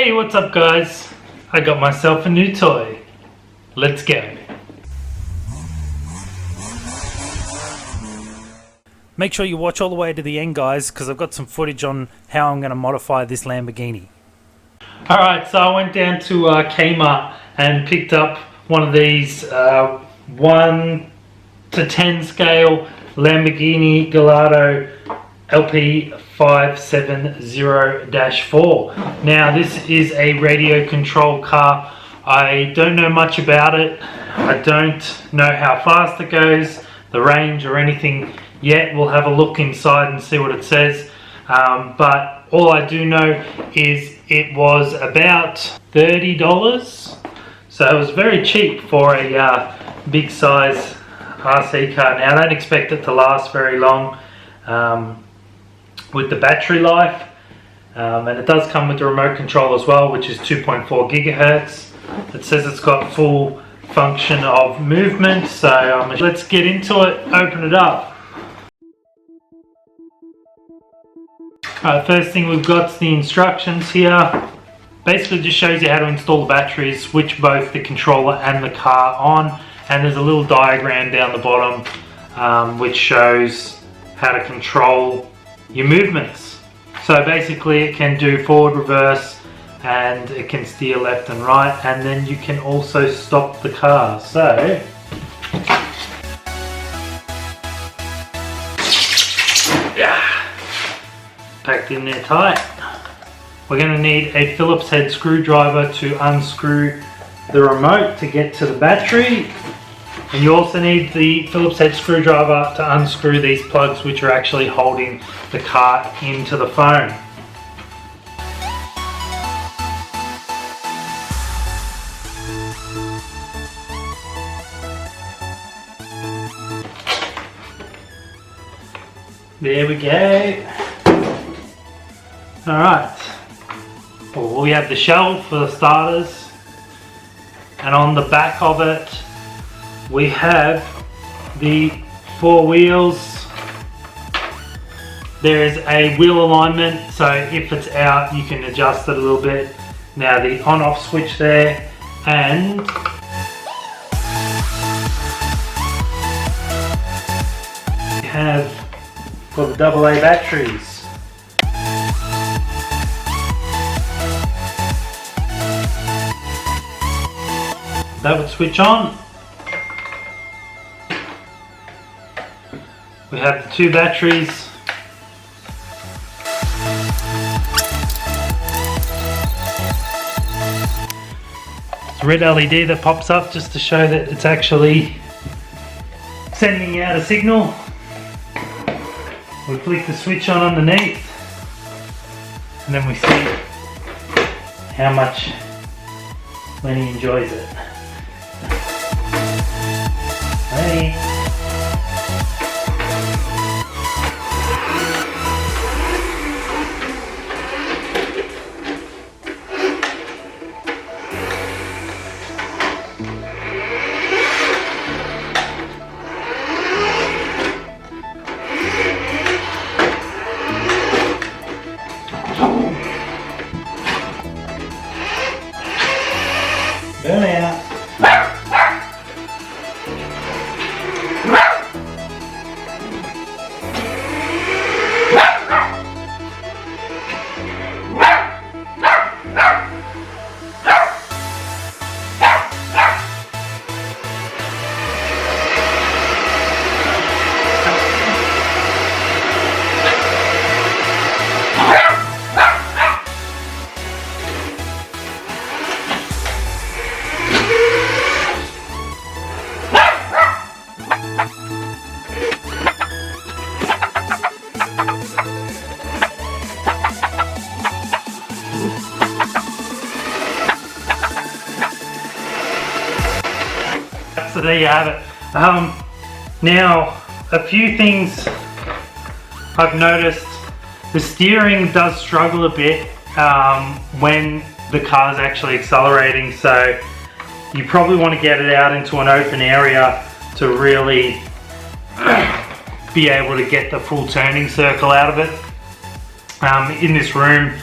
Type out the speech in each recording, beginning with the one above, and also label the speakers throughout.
Speaker 1: Hey, what's up guys? I got myself a new toy. Let's go. Make sure you watch all the way to the end guys, because I've got some footage on how I'm going to modify this Lamborghini. Alright, so I went down to Kmart and picked up one of these 1 to 10 scale Lamborghini Gallardo LP 570-4. Now this is a radio control car. I don't know much about it. I don't know how fast it goes, the range or anything yet. We'll have a look inside and see what it says. But all I do know is it was about $30. So it was very cheap for a big size RC car. Now I don't expect it to last very long with the battery life, and it does come with the remote control as well, which is 2.4 gigahertz. It says it's got full function of movement, so let's get into it, open it up. Alright, first thing we've got is the instructions here. Basically just shows you how to install the batteries, switch both the controller and the car on, and there's a little diagram down the bottom which shows how to control your movements. So basically it can do forward, reverse, and it can steer left and right, and then you can also stop the car. So yeah, packed in there tight. We're going to need a Phillips head screwdriver to unscrew the remote to get to the battery. And you also need the Phillips head screwdriver to unscrew these plugs, which are actually holding the car into the phone. There we go. Alright. Well, we have the shell for the starters, and on the back of it we have the 4 wheels. There is a wheel alignment, so if it's out you can adjust it a little bit. Now the on-off switch there, and we have for the AA batteries. That would switch on. We have the 2 batteries. It's a red LED that pops up just to show that it's actually sending out a signal. We flick the switch on underneath, and then we see how much Lenny enjoys it. Lenny. Burn out. So there you have it. Now, a few things I've noticed. The steering does struggle a bit when the car's actually accelerating, so you probably want to get it out into an open area to really be able to get the full turning circle out of it. In this room,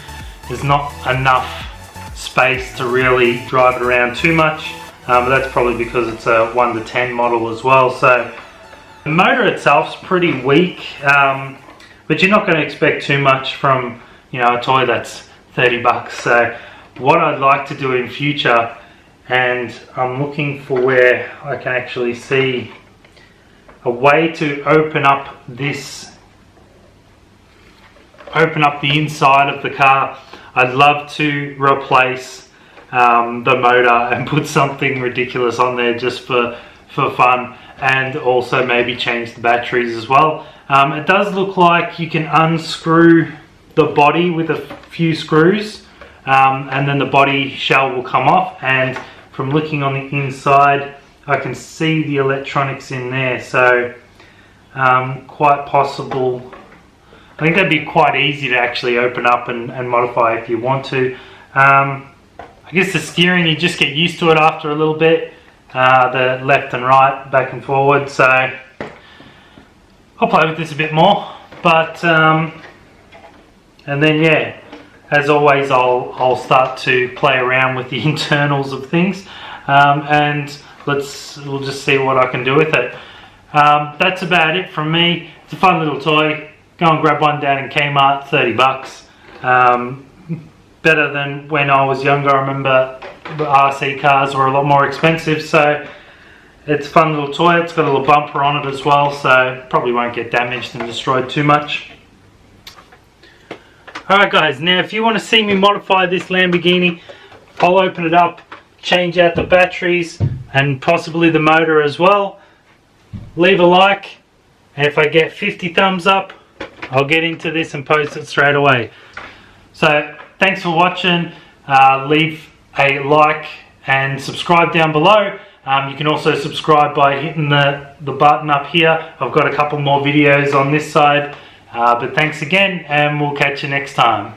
Speaker 1: there's not enough space to really drive it around too much, but that's probably because it's a 1 to 10 model as well. So the motor itself's pretty weak, but you're not going to expect too much from, you know, a toy that's 30 bucks. So what I'd like to do in future, and I'm looking for where I can actually see a way to open up this, open up the inside of the car. I'd love to replace the motor and put something ridiculous on there just for fun, and also maybe change the batteries as well. It does look like you can unscrew the body with a few screws, and then the body shell will come off, and from looking on the inside I can see the electronics in there, so quite possible. I think that'd be quite easy to actually open up and modify if you want to. I guess the steering, you just get used to it after a little bit, the left and right, back and forward, so I'll play with this a bit more, but and then yeah, as always I'll start to play around with the internals of things, and we'll just see what I can do with it. That's about it from me. It's a fun little toy. Go and grab one down in Kmart, 30 bucks. Better than when I was younger. I remember the RC cars were a lot more expensive, so it's a fun little toy. It's got a little bumper on it as well, so probably won't get damaged and destroyed too much. Alright guys, now if you want to see me modify this Lamborghini, I'll open it up, change out the batteries and possibly the motor as well. Leave a like, and if I get 50 thumbs up, I'll get into this and post it straight away. So thanks for watching. Leave a like and subscribe down below. You can also subscribe by hitting the button up here. I've got a couple more videos on this side. But thanks again, and we'll catch you next time.